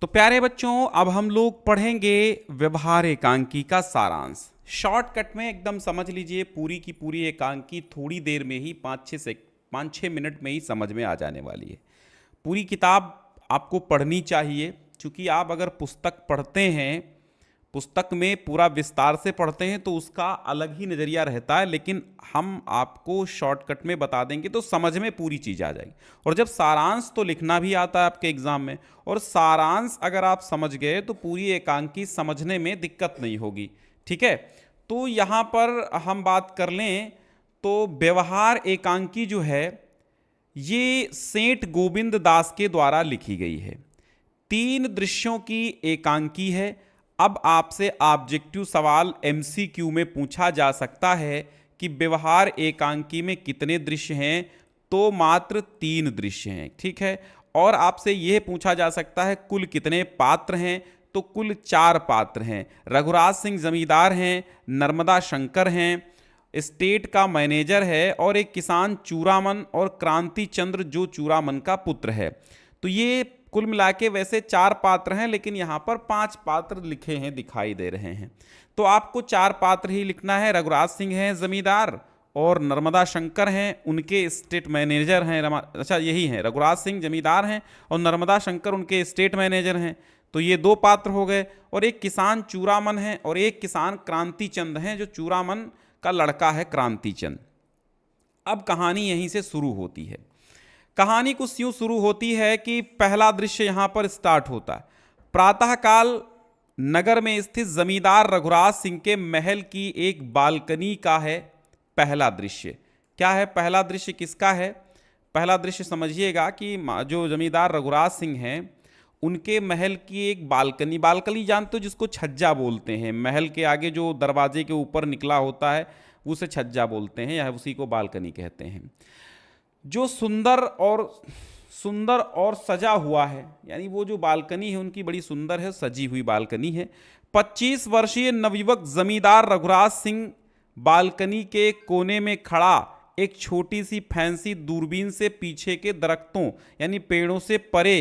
तो प्यारे बच्चों, अब हम लोग पढ़ेंगे व्यवहार एकांकी का सारांश। शॉर्टकट में एकदम समझ लीजिए, पूरी की पूरी एकांकी थोड़ी देर में ही 5-6 मिनट में ही समझ में आ जाने वाली है। पूरी किताब आपको पढ़नी चाहिए, क्योंकि आप अगर पुस्तक पढ़ते हैं, पुस्तक में पूरा विस्तार से पढ़ते हैं तो उसका अलग ही नज़रिया रहता है, लेकिन हम आपको शॉर्टकट में बता देंगे तो समझ में पूरी चीज़ आ जाएगी। और जब सारांश तो लिखना भी आता है आपके एग्ज़ाम में, और सारांश अगर आप समझ गए तो पूरी एकांकी समझने में दिक्कत नहीं होगी। ठीक है, तो यहाँ पर हम बात कर लें तो व्यवहार एकांकी जो है ये सेठ गोविंद दास के द्वारा लिखी गई है। 3 दृश्यों की एकांकी है। अब आपसे ऑब्जेक्टिव सवाल एमसीक्यू में पूछा जा सकता है कि व्यवहार एकांकी में कितने दृश्य हैं, तो मात्र 3 दृश्य हैं। ठीक है, और आपसे यह पूछा जा सकता है कुल कितने पात्र हैं, तो कुल 4 पात्र हैं। रघुराज सिंह जमींदार हैं, नर्मदा शंकर हैं, स्टेट का मैनेजर है, और एक किसान चूरामन और क्रांति चंद्र जो चूरामन का पुत्र है। तो ये कुल मिला के वैसे 4 पात्र हैं, लेकिन यहाँ पर 5 पात्र लिखे हैं, दिखाई दे रहे हैं। तो आपको 4 पात्र ही लिखना है। रघुराज सिंह हैं जमींदार, और नर्मदा शंकर हैं, उनके स्टेट मैनेजर हैं। अच्छा, यही है, रघुराज सिंह जमींदार हैं और नर्मदा शंकर उनके स्टेट मैनेजर हैं। तो ये 2 पात्र हो गए। और एक किसान चूरामन है और एक किसान क्रांति चंद हैं, जो चूरामन का लड़का है क्रांति चंद। अब कहानी यहीं से शुरू होती है। कहानी कुछ यूं शुरू होती है कि पहला दृश्य यहां पर स्टार्ट होता है। प्रातःकाल नगर में स्थित जमींदार रघुराज सिंह के महल की एक बालकनी का है पहला दृश्य। क्या है पहला दृश्य, किसका है? पहला दृश्य समझिएगा कि जो जमींदार रघुराज सिंह हैं उनके महल की एक बालकनी, बालकनी जानते हो जिसको छज्जा बोलते हैं। महल के आगे जो दरवाजे के ऊपर निकला होता है उसे छज्जा बोलते हैं, या उसी को बालकनी कहते हैं। जो सुंदर और सजा हुआ है, यानी वो जो बालकनी है उनकी बड़ी सुंदर है, सजी हुई बालकनी है। 25 वर्षीय नवयुवक जमींदार रघुराज सिंह बालकनी के कोने में खड़ा एक छोटी सी फैंसी दूरबीन से पीछे के दरख्तों यानी पेड़ों से परे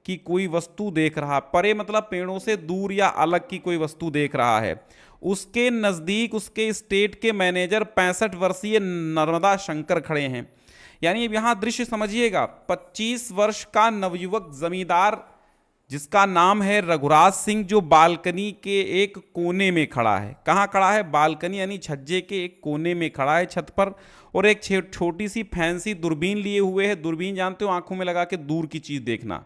की कोई वस्तु देख रहा। परे मतलब पेड़ों से दूर या अलग की कोई वस्तु देख रहा है। उसके नज़दीक उसके स्टेट के मैनेजर 65 वर्षीय नर्मदा शंकर खड़े हैं। यानी अब यहाँ दृश्य समझिएगा, 25 वर्ष का नवयुवक जमींदार जिसका नाम है रघुराज सिंह, जो बालकनी के एक कोने में खड़ा है। कहाँ खड़ा है? बालकनी यानी छज्जे के एक कोने में खड़ा है, छत पर, और एक छोटी सी फैंसी दूरबीन लिए हुए है। दूरबीन जानते हो, आंखों में लगा के दूर की चीज़ देखना।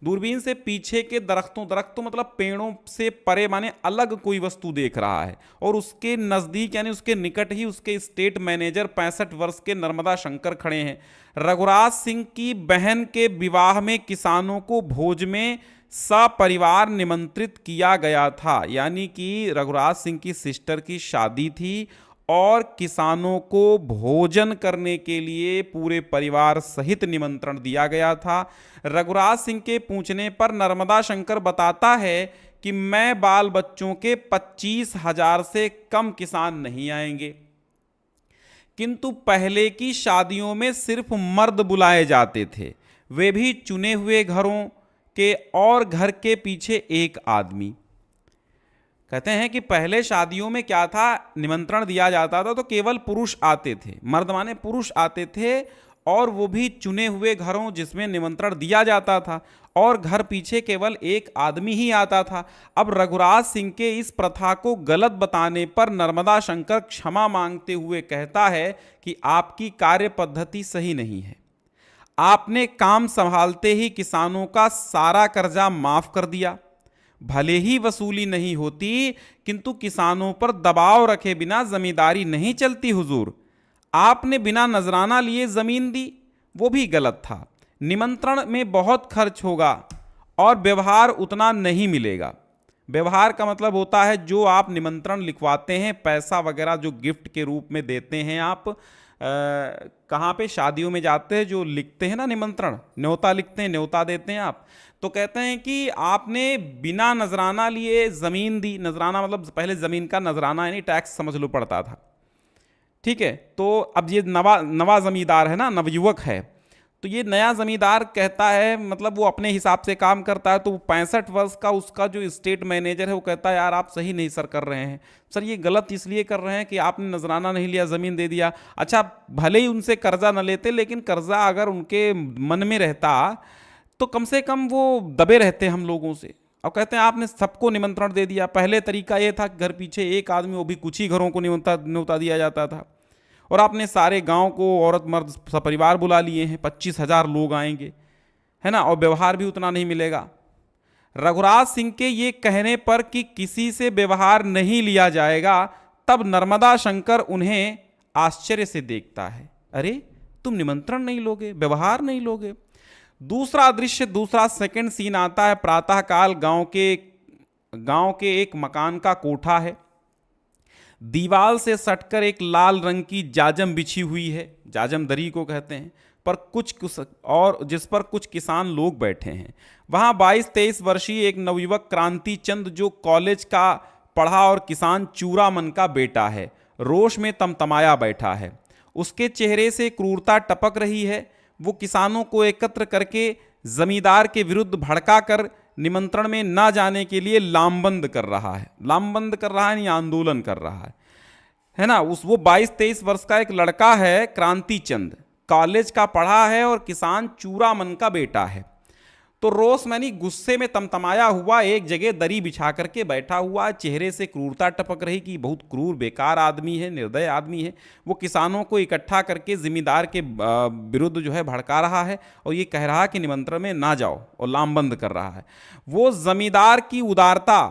दूरबीन से पीछे के दरख्तों मतलब पेड़ों से परे माने अलग कोई वस्तु देख रहा है। और उसके नज़दीक यानी उसके निकट ही उसके स्टेट मैनेजर 65 वर्ष के नर्मदा शंकर खड़े हैं। रघुराज सिंह की बहन के विवाह में किसानों को भोज में सपरिवार निमंत्रित किया गया था। यानी कि रघुराज सिंह की सिस्टर की शादी थी और किसानों को भोजन करने के लिए पूरे परिवार सहित निमंत्रण दिया गया था। रघुराज सिंह के पूछने पर नर्मदा शंकर बताता है कि मैं बाल बच्चों के 25,000 से कम किसान नहीं आएंगे, किंतु पहले की शादियों में सिर्फ मर्द बुलाए जाते थे, वे भी चुने हुए घरों के, और घर के पीछे एक आदमी। कहते हैं कि पहले शादियों में क्या था, निमंत्रण दिया जाता था तो केवल पुरुष आते थे, मर्द माने पुरुष आते थे, और वो भी चुने हुए घरों जिसमें निमंत्रण दिया जाता था, और घर पीछे केवल एक आदमी ही आता था। अब रघुराज सिंह के इस प्रथा को गलत बताने पर नर्मदा शंकर क्षमा मांगते हुए कहता है कि आपकी कार्य पद्धति सही नहीं है। आपने काम संभालते ही किसानों का सारा कर्जा माफ कर दिया। भले ही वसूली नहीं होती, किंतु किसानों पर दबाव रखे बिना जमींदारी नहीं चलती हुजूर। आपने बिना नजराना लिए जमीन दी, वो भी गलत था। निमंत्रण में बहुत खर्च होगा और व्यवहार उतना नहीं मिलेगा। व्यवहार का मतलब होता है जो आप निमंत्रण लिखवाते हैं, पैसा वगैरह जो गिफ्ट के रूप में देते हैं आप। कहाँ पे शादियों में जाते हैं जो लिखते हैं ना निमंत्रण, न्योता लिखते हैं, न्योता देते हैं आप। तो कहते हैं कि आपने बिना नजराना लिए ज़मीन दी। नजराना मतलब पहले ज़मीन का नजराना यानी टैक्स समझ लो पड़ता था। ठीक है, तो अब ये नवा जमींदार है ना, नवयुवक है, तो ये नया जमींदार कहता है, मतलब वो अपने हिसाब से काम करता है, तो 65 वर्ष का उसका जो स्टेट मैनेजर है वो कहता है यार आप सही नहीं सर कर रहे हैं, सर ये गलत इसलिए कर रहे हैं कि आपने नजराना नहीं लिया, ज़मीन दे दिया। अच्छा भले ही उनसे कर्जा न लेते, लेकिन कर्जा अगर उनके मन में रहता तो कम से कम वो दबे रहते हम लोगों से। अब कहते हैं आपने सबको निमंत्रण दे दिया। पहले तरीका ये था कि घर पीछे एक आदमी, वो भी कुछ ही घरों को न्योता दिया जाता था, और आपने सारे गांव को औरत मर्द सपरिवार बुला लिए हैं, 25,000 लोग आएंगे, है ना, और व्यवहार भी उतना नहीं मिलेगा। रघुराज सिंह के ये कहने पर कि किसी से व्यवहार नहीं लिया जाएगा, तब नर्मदा शंकर उन्हें आश्चर्य से देखता है, अरे तुम निमंत्रण नहीं लोगे, व्यवहार नहीं लोगे। दूसरा दृश्य, दूसरा सेकंड सीन आता है। प्रातःकाल गांव के एक मकान का कोठा है, दीवाल से सटकर एक लाल रंग की जाजम बिछी हुई है, जाजम दरी को कहते हैं, पर जिस पर कुछ किसान लोग बैठे हैं। वहां 22-23 वर्षीय एक नवयुवक क्रांति चंद, जो कॉलेज का पढ़ा और किसान चूरामन का बेटा है, रोष में तमतमाया बैठा है। उसके चेहरे से क्रूरता टपक रही है। वो किसानों को एकत्र करके जमींदार के विरुद्ध भड़का कर निमंत्रण में ना जाने के लिए लामबंद कर रहा है। लामबंद कर रहा है या आंदोलन कर रहा है ना। वो 22-23 वर्ष का एक लड़का है, क्रांति चंद, कॉलेज का पढ़ा है और किसान चूरामन का बेटा है। तो रोष मैंने गुस्से में तमतमाया हुआ एक जगह दरी बिछा करके बैठा हुआ, चेहरे से क्रूरता टपक रही कि बहुत क्रूर बेकार आदमी है, निर्दय आदमी है। वो किसानों को इकट्ठा करके जिम्मेदार के विरुद्ध जो है भड़का रहा है, और ये कह रहा है कि निमंत्रण में ना जाओ, और लामबंद कर रहा है। वो जमींदार की उदारता,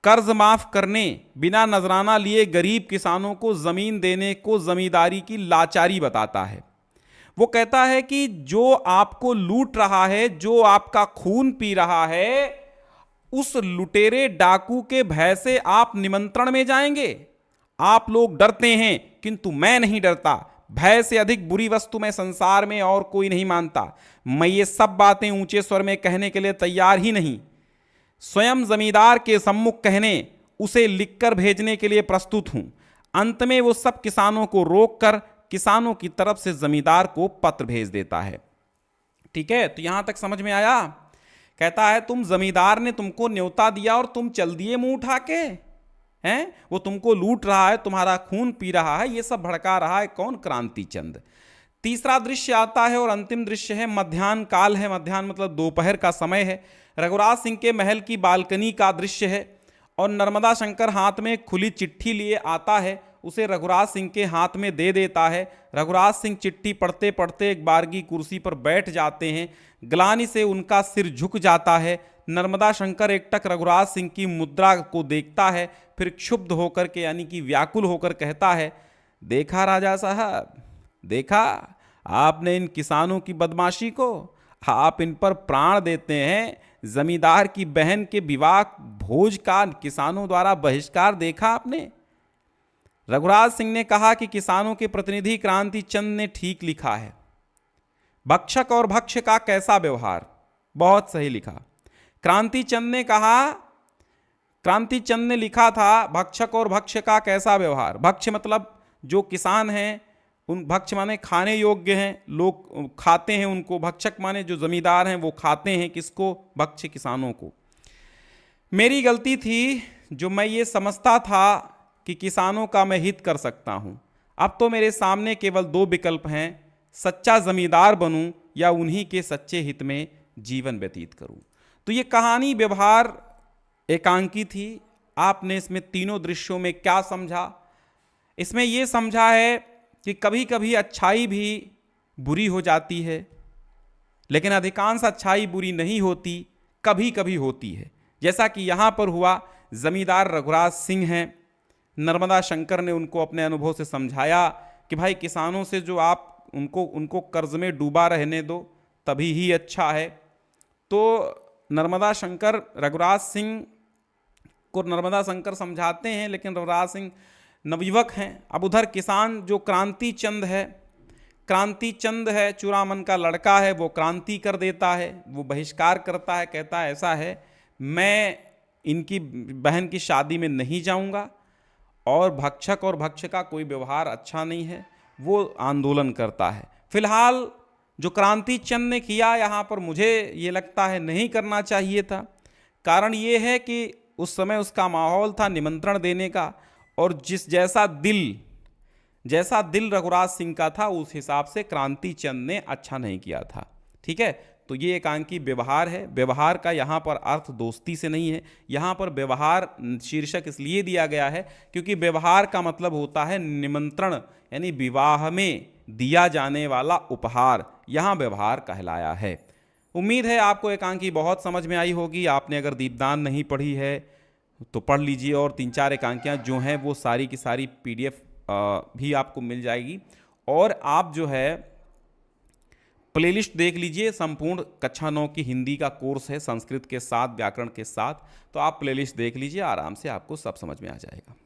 कर्ज माफ करने, बिना नजराना लिए गरीब किसानों को जमीन देने को जमींदारी की लाचारी बताता है। वो कहता है कि जो आपको लूट रहा है, जो आपका खून पी रहा है, उस लुटेरे डाकू के भय से आप निमंत्रण में जाएंगे। आप लोग डरते हैं, किंतु मैं नहीं डरता। भय से अधिक बुरी वस्तु मैं संसार में और कोई नहीं मानता। मैं ये सब बातें ऊंचे स्वर में कहने के लिए तैयार ही नहीं, स्वयं जमींदार के सम्मुख कहने, उसे लिखकर भेजने के लिए प्रस्तुत हूं। अंत में वो सब किसानों को रोककर किसानों की तरफ से जमींदार को पत्र भेज देता है। ठीक है, तो यहां तक समझ में आया। कहता है तुम जमींदार ने तुमको न्योता दिया और तुम चल दिए मुंह उठा के, हैं? वो तुमको लूट रहा है, तुम्हारा खून पी रहा है, ये सब भड़का रहा है कौन? क्रांति चंद। तीसरा दृश्य आता है और अंतिम दृश्य है, मध्याह्न काल है। मध्याह्न मतलब दोपहर का समय है। रघुराज सिंह के महल की बालकनी का दृश्य है, और नर्मदा शंकर हाथ में खुली चिट्ठी लिए आता है, उसे रघुराज सिंह के हाथ में दे देता है। रघुराज सिंह चिट्ठी पढ़ते पढ़ते एक बारगी कुर्सी पर बैठ जाते हैं। ग्लानि से उनका सिर झुक जाता है। नर्मदा शंकर एकटक रघुराज सिंह की मुद्रा को देखता है, फिर क्षुब्ध होकर के यानी कि व्याकुल होकर कहता है, देखा राजा साहब, देखा आपने इन किसानों की बदमाशी को, आप इन पर प्राण देते हैं। जमींदार की बहन के विवाह भोज का किसानों द्वारा बहिष्कार देखा आपने? रघुराज सिंह ने कहा कि किसानों के प्रतिनिधि क्रांति चंद ने ठीक लिखा है। भक्षक और भक्ष का कैसा व्यवहार, बहुत सही लिखा। क्रांति चंद ने कहा, क्रांति चंद ने लिखा था भक्षक और भक्ष का कैसा व्यवहार। भक्ष मतलब जो किसान हैं, उन भक्ष माने खाने योग्य हैं, लोग खाते हैं उनको। भक्षक माने जो जमींदार हैं वो खाते हैं किसको? भक्ष किसानों को। मेरी गलती थी जो मैं ये समझता था कि किसानों का मैं हित कर सकता हूँ। अब तो मेरे सामने केवल दो विकल्प हैं, सच्चा जमींदार बनूं या उन्हीं के सच्चे हित में जीवन व्यतीत करूं। तो ये कहानी व्यवहार एकांकी थी। आपने इसमें तीनों दृश्यों में क्या समझा? इसमें ये समझा है कि कभी कभी अच्छाई भी बुरी हो जाती है, लेकिन अधिकांश अच्छाई बुरी नहीं होती, कभी कभी होती है। जैसा कि यहाँ पर हुआ, जमींदार रघुराज सिंह हैं, नर्मदा शंकर ने उनको अपने अनुभव से समझाया कि भाई किसानों से जो आप उनको कर्ज में डूबा रहने दो, तभी ही अच्छा है। तो नर्मदा शंकर रघुराज सिंह को नर्मदा शंकर समझाते हैं, लेकिन रघुराज सिंह नवयुवक हैं। अब उधर किसान जो क्रांति चंद है, चूरामन का लड़का है, वो क्रांति कर देता है, वो बहिष्कार करता है, कहता है ऐसा है मैं इनकी बहन की शादी में नहीं जाऊंगा, और भक्षक और भक्ष का कोई व्यवहार अच्छा नहीं है, वो आंदोलन करता है। फिलहाल जो क्रांति चंद ने किया यहाँ पर मुझे ये लगता है नहीं करना चाहिए था। कारण ये है कि उस समय उसका माहौल था निमंत्रण देने का, और जैसा दिल रघुराज सिंह का था उस हिसाब से क्रांति चंद ने अच्छा नहीं किया था। ठीक है, तो ये एकांकी व्यवहार है। व्यवहार का यहाँ पर अर्थ दोस्ती से नहीं है, यहाँ पर व्यवहार शीर्षक इसलिए दिया गया है क्योंकि व्यवहार का मतलब होता है निमंत्रण, यानी विवाह में दिया जाने वाला उपहार, यहाँ व्यवहार कहलाया है। उम्मीद है आपको एकांकी बहुत समझ में आई होगी। आपने अगर दीपदान नहीं पढ़ी है तो पढ़ लीजिए, और 3-4 एकांकियाँ जो हैं वो सारी की सारी PDF भी आपको मिल जाएगी। और आप जो है प्लेलिस्ट देख लीजिए, संपूर्ण कक्षा 9 की हिंदी का कोर्स है संस्कृत के साथ, व्याकरण के साथ, तो आप प्लेलिस्ट देख लीजिए, आराम से आपको सब समझ में आ जाएगा।